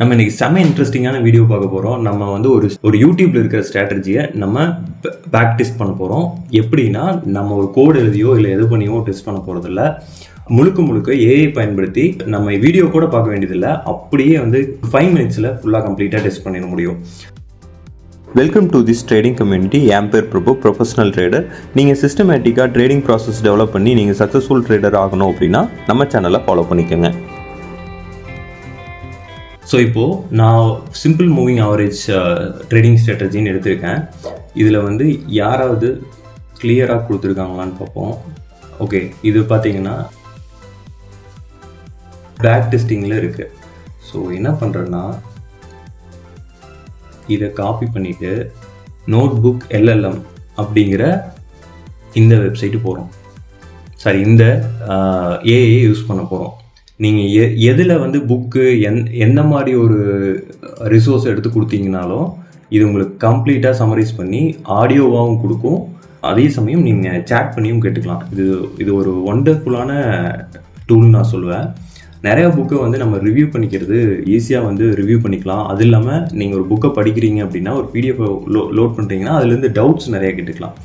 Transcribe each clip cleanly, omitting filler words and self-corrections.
நம்ம இன்னைக்கு செம்ம இன்ட்ரெஸ்டிங்கான வீடியோ பார்க்க போகிறோம். நம்ம வந்து ஒரு யூடியூப்ல இருக்கிற ஸ்ட்ராட்டஜியை நம்ம பேக் டெஸ்ட் பண்ண போகிறோம். எப்படின்னா நம்ம ஒரு கோடு எழுதியோ இல்லை எது பண்ணியோ டெஸ்ட் பண்ண போகிறதில்ல. முழுக்க ஏஐ பயன்படுத்தி நம்ம வீடியோ கூட பார்க்க வேண்டியதில்லை, அப்படியே வந்து 5 minutesல ஃபுல்லாக கம்ப்ளீட்டாக டெஸ்ட் பண்ணிட முடியும். Welcome to this trading community. என் பேர் பிரபு, ப்ரொஃபஷனல் ட்ரேடர். நீங்கள் சிஸ்டமேட்டிக்காக ட்ரேடிங் ப்ராசஸ் டெவலப் பண்ணி நீங்கள் சக்ஸஸ்ஃபுல் ட்ரேடர் ஆகணும் அப்படின்னா நம்ம சேனலை ஃபாலோ பண்ணிக்கோங்க. ஸோ இப்போது நான் சிம்பிள் மூவிங் ஆவரேஜ் ட்ரேடிங் ஸ்ட்ராட்டஜின்னு எடுத்திருக்கேன். இதில் வந்து யாராவது கிளியராக கொடுத்துருக்காங்களான்னு பார்ப்போம். ஓகே, இது பார்த்தீங்கன்னா பேக் டெஸ்டிங்கில் இருக்குது. ஸோ என்ன பண்ணுறேன்னா, இதை காப்பி பண்ணிவிட்டு NotebookLM அப்படிங்கிற இந்த வெப்சைட்டு போகிறோம். சாரி, இந்த ஏஐ யூஸ் பண்ண போகிறோம். நீங்கள் எதில் வந்து புக்கு எந்த மாதிரி ஒரு ரிசோர்ஸ் எடுத்து கொடுத்தீங்கனாலும் இது உங்களுக்கு கம்ப்ளீட்டாக சம்மரைஸ் பண்ணி ஆடியோவாகவும் கொடுக்கும். அதே சமயம் நீங்கள் சேட் பண்ணியும் கேட்டுக்கலாம். இது ஒரு ஒண்டர்ஃபுல்லான டூல் நான் சொல்லுவேன். நிறையா புக்கை வந்து நம்ம ரிவ்யூ பண்ணிக்கிறது ஈஸியாக வந்து ரிவ்யூ பண்ணிக்கலாம். அது இல்லாமல் நீங்கள் ஒரு புக்கை படிக்கிறீங்க அப்படின்னா, ஒரு பிடிஎஃப் லோட் பண்ணுறீங்கன்னா அதுலேருந்து டவுட்ஸ் நிறையா கேட்டுக்கலாம்.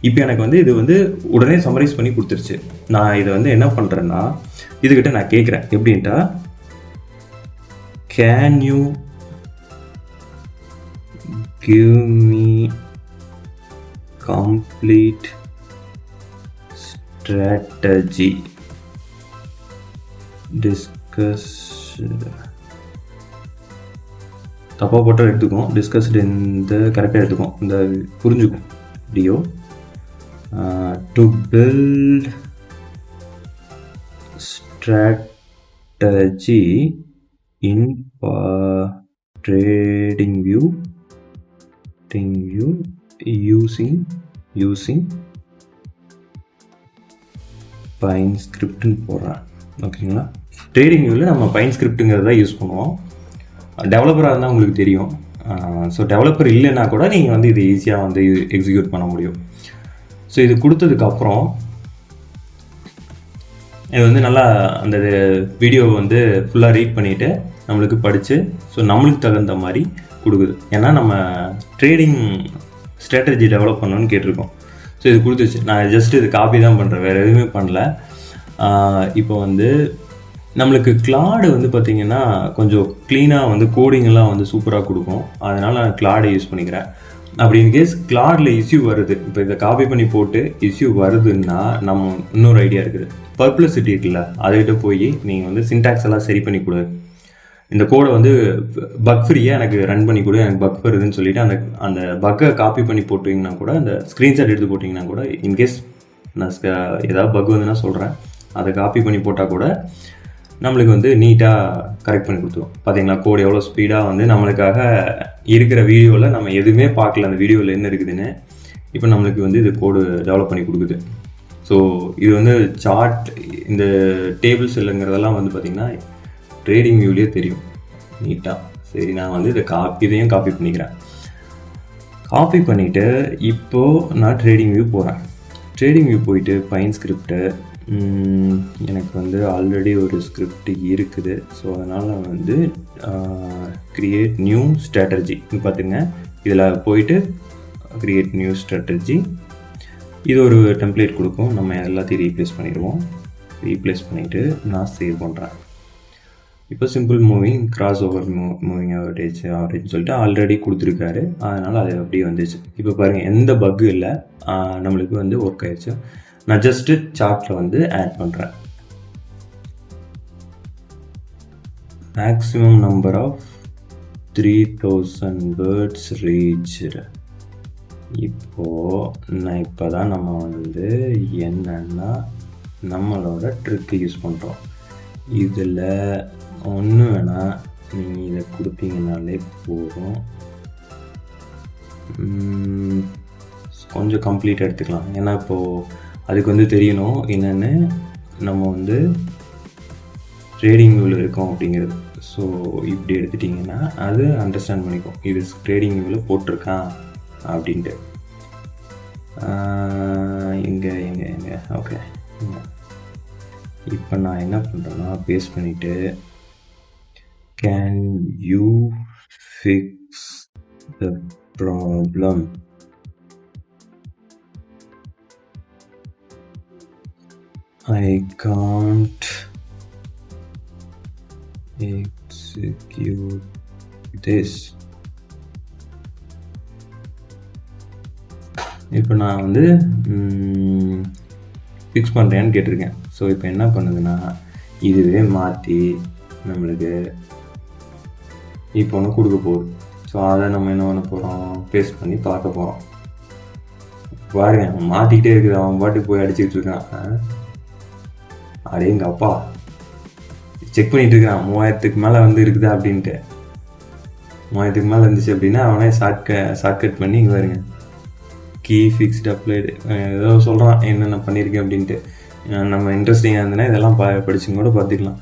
இப்போ எனக்கு வந்து இது வந்து உடனே சம்மரைஸ் பண்ணி கொடுத்துருச்சு. நான் இதை வந்து என்ன பண்ணுறேன்னா, இதுகிட்ட நான் கேட்குறேன் எப்படின்ட்டா, can you give me complete strategy discuss, தப்பாக போட்டால் எடுத்துக்கும், டிஸ்கஸ்டு இந்த கரெக்டாக எடுத்துக்கும், இந்த புரிஞ்சுக்கும் due to build strategy in TradingView using Pine ஸ்கிரிப்ட்னு போடுறேன். ஓகேங்களா, ட்ரேடிங்வியூவில் நம்ம பைன் ஸ்கிரிப்ட்டுங்கிறத யூஸ் பண்ணுவோம். டெவலப்பராக இருந்தால் உங்களுக்கு தெரியும். ஸோ டெவலப்பர் இல்லைன்னா கூட நீங்கள் வந்து இது ஈஸியாக வந்து எக்ஸிக்யூட் பண்ண முடியும். ஸோ இது கொடுத்ததுக்கப்புறம் இது வந்து நல்லா அந்த வீடியோவை வந்து ஃபுல்லாக ரீட் பண்ணிவிட்டு நம்மளுக்கு படித்து, ஸோ நம்மளுக்கு தகுந்த மாதிரி கொடுக்குது. ஏன்னா நம்ம ட்ரேடிங் ஸ்ட்ராட்டஜி டெவலப் பண்ணணும்னு கேட்டிருக்கோம். ஸோ இது கொடுத்துச்சு. நான் ஜஸ்ட் இது காப்பி தான் பண்ணுறேன், வேறு எதுவுமே பண்ணல. இப்போ வந்து நம்மளுக்கு கிளாடு வந்து பார்த்திங்கன்னா கொஞ்சம் க்ளீனாக வந்து கோடிங்கெல்லாம் வந்து சூப்பராக கொடுக்கும். அதனால் நான் கிளாடை யூஸ் பண்ணிக்கிறேன். அப்படி இன்கேஸ் கிளாடில் இஷ்யூ வருது, இப்போ இதை காப்பி பண்ணி போட்டு இஷ்யூ வருதுன்னா நம்ம இன்னொரு ஐடியா இருக்குது. பர்ப்ளசிட்டி இருக்குல்ல, அதுக்கிட்ட போய் நீங்கள் வந்து சின்டாக்ஸ் எல்லாம் சரி பண்ணி கொடு, இந்த கோடை வந்து பக் ஃப்ரீயாக எனக்கு ரன் பண்ணி கொடு, எனக்கு பக் வருதுன்னு சொல்லிவிட்டு அந்த பக்கை காப்பி பண்ணி போட்டிங்கன்னா கூட, அந்த ஸ்க்ரீன்ஷாட் எடுத்து போட்டிங்கன்னா கூட, இன்கேஸ் நான் ஏதாவது பக் வந்துன்னா சொல்கிறேன், அதை காப்பி பண்ணி போட்டால் கூட நம்மளுக்கு வந்து நீட்டாக கரெக்ட் பண்ணி கொடுத்துரும். பார்த்தீங்களா, கோடு எவ்வளோ ஸ்பீடாக வந்து நம்மளுக்காக இருக்கிற வீடியோவில் நம்ம எதுவுமே பார்க்கல, அந்த வீடியோவில் என்ன இருக்குதுன்னு. இப்போ நம்மளுக்கு வந்து இது கோடு டெவலப் பண்ணி கொடுக்குது. ஸோ இது வந்து சார்ட், இந்த டேபிள்ஸ் இல்லைங்கிறதெல்லாம் வந்து பார்த்திங்கன்னா ட்ரேடிங் வியூலேயே தெரியும் நீட்டாக. சரி, நான் வந்து இதையும் காப்பி பண்ணிக்கிறேன். காப்பி பண்ணிவிட்டு இப்போது நான் ட்ரேடிங் வியூ போகிறேன். ட்ரேடிங் வியூ போயிட்டு பைன் ஸ்கிரிப்டு, எனக்கு வந்து ஆல்ரெடி ஒரு ஸ்கிரிப்ட் இருக்குது. ஸோ அதனால் வந்து க்ரியேட் நியூ ஸ்ட்ராட்டஜி பார்த்துங்க. இதில் போயிட்டு க்ரியேட் நியூ ஸ்ட்ராட்டஜி, இது ஒரு டெம்ப்ளேட் கொடுக்கும். நம்ம எல்லாத்தையும் ரீப்ளேஸ் பண்ணிடுவோம். ரீப்ளேஸ் பண்ணிவிட்டு நான் சேவ் பண்ணுறேன். இப்போ simple moving cross over moving ஆவரேஜ்னு சொல்லிட்டு ஆல்ரெடி கொடுத்துருக்காரு. அதனால் அது அப்படியே வந்துச்சு. இப்போ பாருங்கள், எந்த பக்கு இல்லை, நம்மளுக்கு வந்து ஒர்க் ஆயிடுச்சு. நான் ஜஸ்ட்டு சார்ட்டில் வந்து ஆட் பண்ணுறேன். Maximum number of 3000 words reached. இப்போ தான் நம்ம வந்து என்னென்னா நம்மளோட ட்ரிக்கு யூஸ் பண்ணுறோம். இதில் ஒன்று வேணால் நீங்கள் இதை கொடுத்தீங்கனாலே போதும். கொஞ்சம் கம்ப்ளீட்டாக எடுத்துக்கலாம். ஏன்னா இப்போது அதுக்கு வந்து தெரியணும் என்னென்னு நம்ம வந்து ட்ரேடிங் வியூவில் இருக்கோம் அப்படிங்கிறது. ஸோ இப்படி எடுத்துட்டிங்கன்னா அது அண்டர்ஸ்டாண்ட் பண்ணிக்கும், இது ட்ரேடிங் வியூவில் போட்டிருக்கான் அப்படின்ட்டு. எங்கே ஓகே, இப்போ நான் என்ன பண்ணுறேன்னா பேஸ்ட் பண்ணிவிட்டு Can you fix the problem? I can't execute this. இப்போ நான் வந்து ஃபிக்ஸ் பண்ணுறேன்னு கேட்டிருக்கேன். ஸோ இப்போ என்ன பண்ணுதுன்னா இதுவே மாற்றி நம்மளுக்கு இப்போ ஒன்று கொடுக்க போகுது. ஸோ அதை நம்ம என்ன பண்ண போகிறோம், பேஸ்ட் பண்ணி பார்க்க போகிறோம். பாருங்க மாற்றிக்கிட்டே இருக்குது, அவன் பாட்டுக்கு போய் அடிச்சுக்கிட்டு இருக்கான். அடே எங்கள் அப்பா செக் பண்ணிட்டு இருக்கிறான் 3000க்கு மேலே வந்து இருக்குதா அப்படின்ட்டு. 3000க்கு மேலே இருந்துச்சு அப்படின்னா அவனே ஷார்ட்கட் பண்ணி இங்கே பாருங்க கீ ஃபிக்ஸ்டு அப்ளைடு ஏதோ சொல்கிறான் என்னென்ன பண்ணியிருக்கேன் அப்படின்ட்டு. நம்ம இன்ட்ரெஸ்டிங்காக இருந்ததுன்னா இதெல்லாம் படிச்சுங்க கூட பார்த்துக்கலாம்.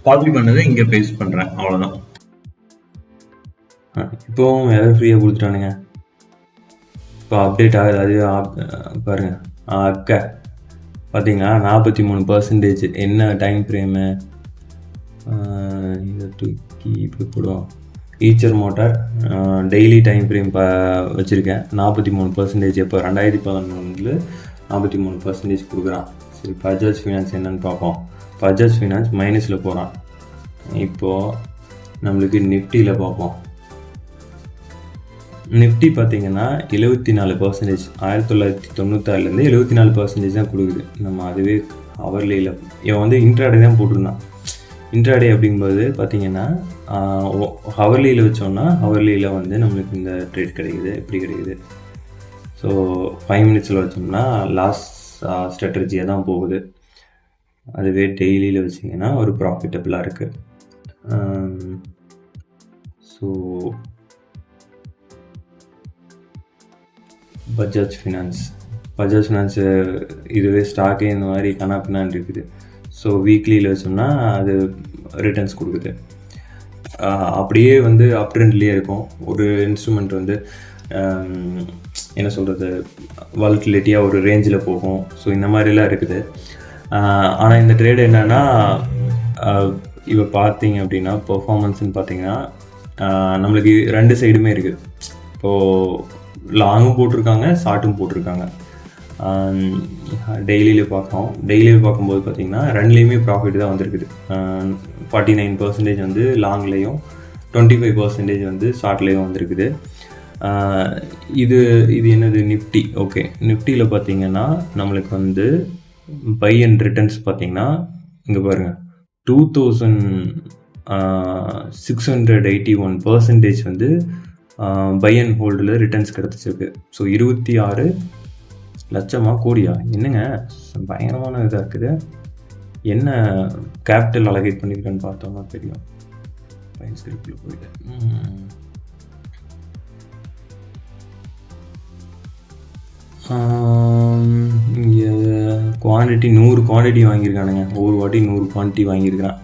காப்பி பண்ணதை இங்கே பேஸ்ட் பண்ணுறேன், அவ்வளோதான். இப்போவும் எதாவது ஃப்ரீயாக கொடுத்துட்டானுங்க. இப்போ அப்டேட் ஆகுது, அது பாருங்கள் அக்கா பார்த்தீங்களா 43%. என்ன டைம் ஃப்ரேமு இதை தூக்கி இப்படி போடுவோம். Eicher motor daily time frame வச்சுருக்கேன் 43%. எப்போ 2011 43% கொடுக்குறான். சரி பஜாஜ் ஃபினான்ஸ் என்னன்னு பார்ப்போம். பஜாஜ் ஃபினான்ஸ் மைனஸில் போகிறான். இப்போது நம்மளுக்கு நிஃப்டியில் பார்ப்போம். நிஃப்டி பார்த்தீங்கன்னா 74%. 1996லேருந்து 74% தான் கொடுக்குது. நம்ம அதுவே ஹவர்லியில் இவன் வந்து இன்ட்ராடே தான் போட்டிருந்தான். இன்ட்ராடே அப்படிங்கும்போது பார்த்தீங்கன்னா ஹவர்லியில் வச்சோன்னா ஹவர்லியில் வந்து நம்மளுக்கு இந்த ட்ரேட் கிடைக்குது, எப்படி கிடைக்குது. ஸோ 5 மினிட்ஸில் வச்சோம்னா லாஸ்ட் ஸ்ட்ராட்டஜியாக தான் போகுது. அதுவே டெய்லியில் வச்சிங்கன்னா ஒரு ப்ராஃபிட்டபிளாக இருக்குது. ஸோ பஜாஜ் ஃபினான்ஸு இதுவே ஸ்டாக்கே இந்த மாதிரி கனாப்பினான் இருக்குது. ஸோ வீக்லியில் வச்சோம்னா அது ரிட்டர்ன்ஸ் கொடுக்குது. அப்படியே வந்து அப் ட்ரெண்ட்லேயே இருக்கும். ஒரு இன்ஸ்ட்ருமெண்ட் வந்து என்ன சொல்கிறது வாலட்டிலிட்டியாக ஒரு ரேஞ்சில் போகும். ஸோ இந்த மாதிரிலாம் இருக்குது. ஆனால் இந்த ட்ரேடு என்னென்னா இப்போ பார்த்தீங்க அப்படின்னா பெர்ஃபார்மன்ஸ்ன்னு பார்த்தீங்கன்னா நம்மளுக்கு 2 சைடுமே இருக்குது. இப்போது லாங்கும் போட்டிருக்காங்க, ஷார்ட்டும் போட்டிருக்காங்க. டெய்லியில் பார்க்கும்போது பார்த்தீங்கன்னா 2லேயுமே ப்ராஃபிட் தான் வந்திருக்குது. 49% வந்து லாங்லேயும் 25% வந்து ஷார்ட்லேயும் வந்திருக்குது. இது என்னது நிஃப்டி. ஓகே, நிஃப்டியில் பார்த்தீங்கன்னா நம்மளுக்கு வந்து பை அண்ட் ரிட்டர்ன்ஸ் பார்த்தீங்கன்னா இங்கே பாருங்கள் 2681% வந்து பை அண்ட் ஹோல்டில் ரிட்டர்ன்ஸ் கிடச்சிருக்கு. ஸோ 26 லட்சமா கோடியா என்னங்க பயங்கரமான இதாக இருக்குது. என்ன கேபிட்டல் அலகேட் பண்ணியிருக்கேன்னு பார்த்தோம்னா தெரியும். ஸ்கிரிப்டில் போயிட்டு இங்கே குவான்டிட்டி 100 குவான்டிட்டி வாங்கியிருக்கானுங்க. ஒவ்வொரு வாட்டி 100 குவான்டிட்டி வாங்கியிருக்கிறான்.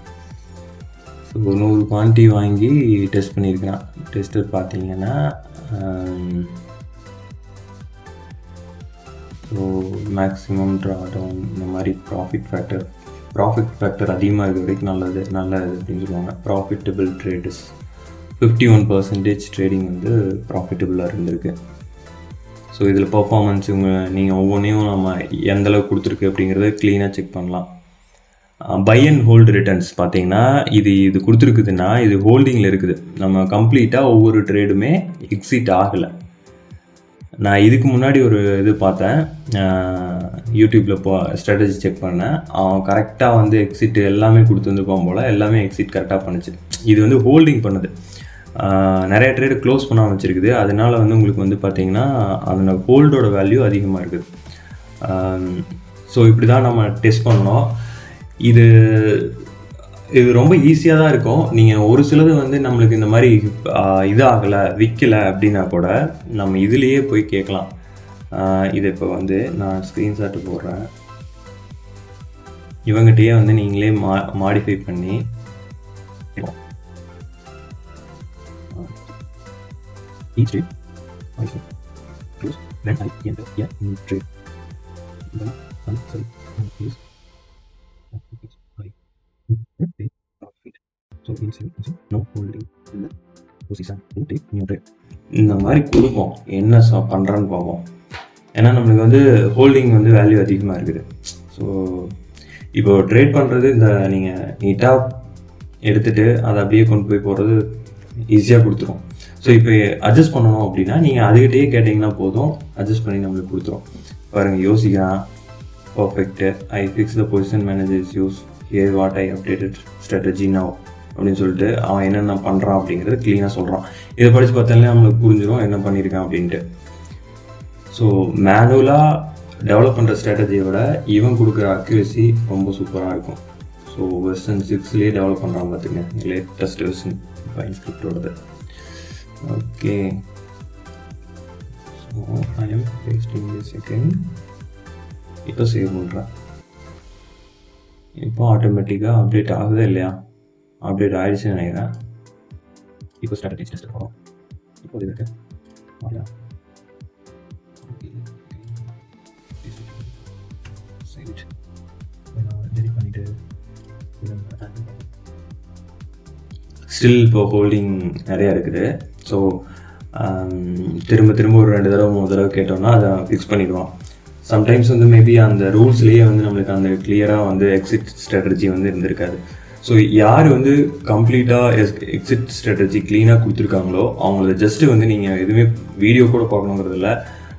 ஸோ 100 குவான்டிட்டி வாங்கி டெஸ்ட் பண்ணியிருக்கிறான். டெஸ்ட்டு பார்த்தீங்கன்னா ஸோ மேக்ஸிமம் ட்ராடவுன் இந்த மாதிரி ப்ராஃபிட் ஃபேக்டர் அதிகமாக இருக்கிற வரைக்கும் நல்லது அப்படின்னு சொல்லுவாங்க. ப்ராஃபிட்டபிள் ட்ரேடர்ஸ் 51% ட்ரேடிங் வந்து ப்ராஃபிட்டபுளாக இருந்திருக்கு. ஸோ இதில் பர்ஃபார்மன்ஸ் நீங்கள் ஒவ்வொன்றையும் நம்ம எந்தளவுக்கு கொடுத்துருக்கு அப்படிங்கிறத க்ளீனாக செக் பண்ணலாம். பை அண்ட் ஹோல்டு ரிட்டர்ன்ஸ் பார்த்தீங்கன்னா இது கொடுத்துருக்குதுன்னா இது ஹோல்டிங்கில் இருக்குது. நம்ம கம்ப்ளீட்டாக ஒவ்வொரு ட்ரேடுமே எக்ஸிட் ஆகலை. நான் இதுக்கு முன்னாடி ஒரு இது பார்த்தேன், யூடியூப்பில் ஸ்ட்ராட்டஜி செக் பண்ணேன். அவன் கரெக்டாக வந்து எக்ஸிட் எல்லாமே கொடுத்துருந்துருப்பான் போல், எல்லாமே எக்ஸிட் கரெக்டாக பண்ணுச்சு. இது வந்து ஹோல்டிங் பண்ணுது. நிறைய ட்ரேடு க்ளோஸ் பண்ண வச்சுருக்குது. அதனால வந்து உங்களுக்கு வந்து பார்த்தீங்கன்னா அதோட ஹோல்டோட வேல்யூ அதிகமாக இருக்குது. ஸோ இப்படி தான் நம்ம டெஸ்ட் பண்ணணும். இது ரொம்ப ஈஸியாக தான் இருக்கும். நீங்கள் ஒரு சிலது வந்து நம்மளுக்கு இந்த மாதிரி இது ஆகலை விற்கலை அப்படின்னா கூட நம்ம இதுலேயே போய் கேட்கலாம். இதை இப்போ வந்து நான் ஸ்க்ரீன்ஷாட்டு போடுறேன். இவங்ககிட்டயே வந்து நீங்களே மாடிஃபை பண்ணி இந்த மாதிரி கொடுப்போம், என்ன பண்ணுறான்னு பார்ப்போம். ஏன்னா நம்மளுக்கு வந்து ஹோல்டிங் வந்து வேல்யூ அதிகமாக இருக்குது. ஸோ இப்போ ட்ரேட் பண்ணுறது இந்த நீங்கள் நீட்டாக எடுத்துகிட்டு அதை அப்படியே கொண்டு போய் போகிறது ஈஸியாக கொடுத்துரும். ஸோ இப்போ அட்ஜஸ்ட் பண்ணணும் அப்படின்னா நீங்கள் அதுக்கிட்டே கேட்டிங்கன்னா போதும், அட்ஜஸ்ட் பண்ணி நம்மளுக்கு கொடுத்துரும். பாருங்கள், யோசிக்கிறான். Perfect, I fix the position managers use here what I updated strategy now அப்படின்னு சொல்லிட்டு அவன் என்னென்ன பண்ணுறான் அப்படிங்கிறது க்ளீனாக சொல்கிறான். இதை படித்து பார்த்தாலே நம்மளுக்கு புரிஞ்சிடும் என்ன பண்ணியிருக்கான் அப்படின்ட்டு. ஸோ மேனுவலாக டெவலப் பண்ணுற ஸ்ட்ராட்டஜியை விட இவன் கொடுக்குற அக்யூரசி ரொம்ப சூப்பராக இருக்கும். ஸோ வெர்ஷன் 6லேயே டெவலப் பண்ணுறான் பார்த்துங்க, லேட்டஸ்ட் வெர்ஷன் ஸ்கிரிப்டோடது. Okay, so I am pasting this again. இப்போ சேவ் பண்ணுறேன். இப்போ ஆட்டோமேட்டிக்காக அப்டேட் ஆகுதா இல்லையா? அப்டேட் ஆகிடுச்சுன்னு நினைக்கிறேன். இப்போ ஸ்ட்ராட்டஜி டெஸ்ட் போகிறோம். இப்போ இது இருக்கு. ஸ்டில் இப்போ ஹோல்டிங் நிறையா இருக்குது. ஸோ திரும்ப ஒரு 2 தடவை 3 தடவை கேட்டோம்னா அதை ஃபிக்ஸ் பண்ணிடுவான். சம்டைம்ஸ் வந்து மேபி அந்த ரூல்ஸ்லேயே வந்து நம்மளுக்கு அந்த கிளியராக வந்து எக்ஸிட் ஸ்ட்ராட்டஜி வந்து இருந்திருக்காது. ஸோ யார் வந்து கம்ப்ளீட்டாக எக்ஸிட் ஸ்ட்ராட்டஜி க்ளீனாக கொடுத்துருக்காங்களோ அவங்கள ஜஸ்ட்டு வந்து நீங்கள் எதுவுமே வீடியோ கூட பார்க்கணுங்கிறதில்ல,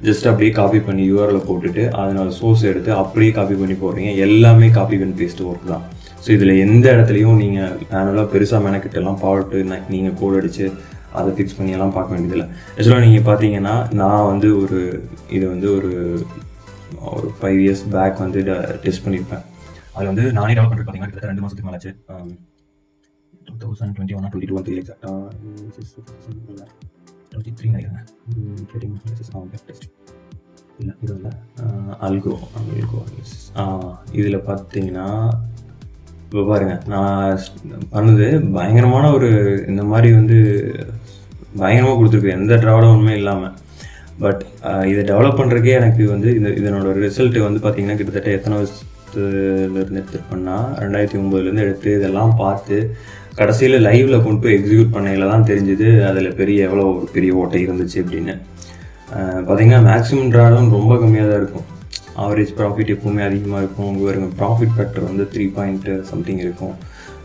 ஜஸ்ட் அப்படியே காப்பி பண்ணி யூஆர்எல் போட்டுட்டு அதனோட சோர்ஸ் எடுத்து அப்படியே காப்பி பண்ணி போடுறீங்க. எல்லாமே காப்பி பண்ணி பேஸ்ட் ஒர்க் தான். ஸோ இதில் எந்த இடத்துலையும் நீங்கள் மேனுவலாக பெருசாக மெனக்கிட்டெல்லாம் பாட்டு நீங்கள் கோட் அடித்து அதை ஃபிக்ஸ் பண்ணி எல்லாம் பார்க்க வேண்டியதில்லை. ஆக்சுவலாக நீங்கள் பார்த்தீங்கன்னா நான் வந்து இது வந்து ஒரு 5 years பேக் வந்து டெஸ்ட் பண்ணியிருப்பேன். அதில் வந்து நானே டெவலப் பண்ணுறது பார்த்தீங்கன்னா கிட்டத்தட்ட 2 மாதத்துக்கு மேலாச்சு. 2021 or 22 தெரியல எக்ஸாக்டாக, 23 நினைக்கிறேன். Backtest இல்லை, இது இல்லை, அல்கோ. இதில் பார்த்தீங்கன்னா இப்போ பாருங்கள், நான் பண்ணது பயங்கரமான இந்த மாதிரி வந்து பயங்கரமாக கொடுத்துருக்கு, எந்த ட்ராவலும் ஒன்றுமே இல்லாமல். பட் இதை டெவலப் பண்ணுறதுக்கே எனக்கு வந்து இதனோட ரிசல்ட்டு வந்து பார்த்திங்கன்னா கிட்டத்தட்ட எத்தனை வருஷத்துலேருந்து எடுத்துருப்பேன்னா 2009 எடுத்து இதெல்லாம் பார்த்து கடைசியில் லைவில் கொண்டு போய் எக்ஸிக்யூட் பண்ணையில் தான் தெரிஞ்சுது அதில் எவ்வளோ ஒரு பெரிய ஓட்டை இருந்துச்சு அப்படின்னு. பார்த்திங்கன்னா மேக்ஸிமம் ட்ராவும் ரொம்ப கம்மியாக தான் இருக்கும். ஆவரேஜ் ப்ராஃபிட் எப்பவுமே அதிகமாக இருக்கும். உங்கள் வருங்க ப்ராஃபிட் ஃபேக்டர் வந்து 3.something இருக்கும்.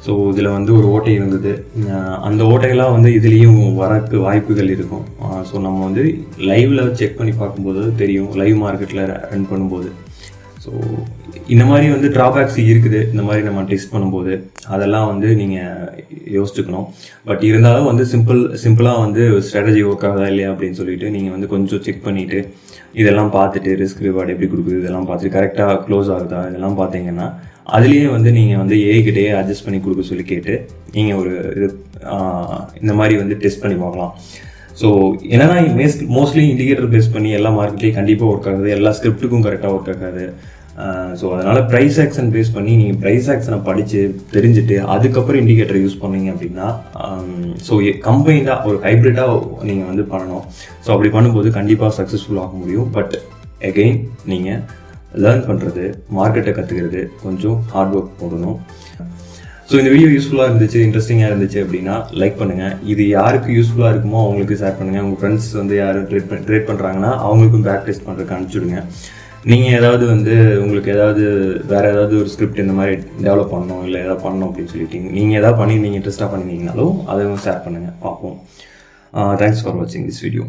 ஸோ இதில் வந்து ஒரு ஓட்டை இருந்தது. அந்த ஓட்டையெல்லாம் வந்து இதுலேயும் வரக்கு வாய்ப்புகள் இருக்கும். ஸோ நம்ம வந்து லைவில் செக் பண்ணி பார்க்கும்போது தெரியும், லைவ் மார்க்கெட்டில் ரன் பண்ணும்போது. ஸோ இந்த மாதிரி வந்து ட்ராபேக்ஸ் இருக்குது. இந்த மாதிரி நம்ம டெஸ்ட் பண்ணும்போது அதெல்லாம் வந்து நீங்கள் யோசிச்சுக்கணும். பட் இருந்தாலும் வந்து சிம்பிளாக வந்து ஸ்ட்ராட்டஜி ஒர்க் ஆகுதா இல்லையா அப்படின்னு சொல்லிட்டு நீங்கள் வந்து கொஞ்சம் செக் பண்ணிவிட்டு இதெல்லாம் பார்த்துட்டு ரிஸ்க் ரிவார்டு எப்படி கொடுக்குது இதெல்லாம் பார்த்துட்டு கரெக்டாக க்ளோஸ் ஆகுதா இதெல்லாம் பார்த்தீங்கன்னா அதுலேயே வந்து நீங்கள் வந்து ஏகிட்டே அட்ஜஸ்ட் பண்ணி கொடுக்க சொல்லி கேட்டு நீங்கள் இந்த மாதிரி வந்து டெஸ்ட் பண்ணி பார்க்கலாம். ஸோ என்னன்னா மோஸ்ட்லி இண்டிகேட்டர் பேஸ் பண்ணி எல்லா மார்க்கெட்லேயும் கண்டிப்பாக ஒர்க் ஆகுது, எல்லா ஸ்கிரிப்ட்டுக்கும் கரெக்டாக ஒர்க் ஆகாது. ஸோ அதனால் ப்ரைஸ் ஆக்ஷன் பேஸ் பண்ணி நீங்கள் ப்ரைஸ் ஆக்ஷனை படித்து தெரிஞ்சுட்டு அதுக்கப்புறம் இண்டிகேட்டர் யூஸ் பண்ணீங்க அப்படின்னா ஸோ கம்பைண்டாக ஒரு ஹைப்ரிட்டாக நீங்கள் வந்து பண்ணணும். ஸோ அப்படி பண்ணும்போது கண்டிப்பாக சக்ஸஸ்ஃபுல் ஆக முடியும். பட் அகெயின் நீங்கள் லேர்ன் பண்ணுறது, மார்க்கெட்டை கற்றுக்கிறது, கொஞ்சம் ஹார்ட் ஒர்க் போடணும். ஸோ இந்த வீடியோ யூஸ்ஃபுல்லாக இருந்துச்சு, இன்ட்ரெஸ்டிங்காக இருந்துச்சு அப்படின்னா லைக் பண்ணுங்கள். இது யாருக்கு யூஸ்ஃபுல்லாக இருக்குமோ அவங்களுக்கு ஷேர் பண்ணுங்கள். உங்கள் ஃப்ரெண்ட்ஸ் வந்து யாரும் ட்ரேட் பண்ணுறாங்கன்னா அவங்களுக்கும் பேக் டெஸ்ட் பண்ணுறதுக்கு அனுப்பிச்சுடுங்க. நீங்கள் ஏதாவது வந்து உங்களுக்கு வேறு ஏதாவது ஒரு ஸ்கிரிப்ட் இந்த மாதிரி டெவலப் பண்ணணும் இல்லை ஏதாவது பண்ணணும் அப்படின்னு சொல்லிட்டு நீங்கள் ஏதாவது பண்ணி நீங்கள் இன்ட்ரெஸ்ட்டாக பண்ணியிருந்தீங்கனாலும் அதை ஷேர் பண்ணுங்கள், பார்ப்போம். தேங்க்ஸ் ஃபார் வாட்சிங் திஸ் வீடியோ.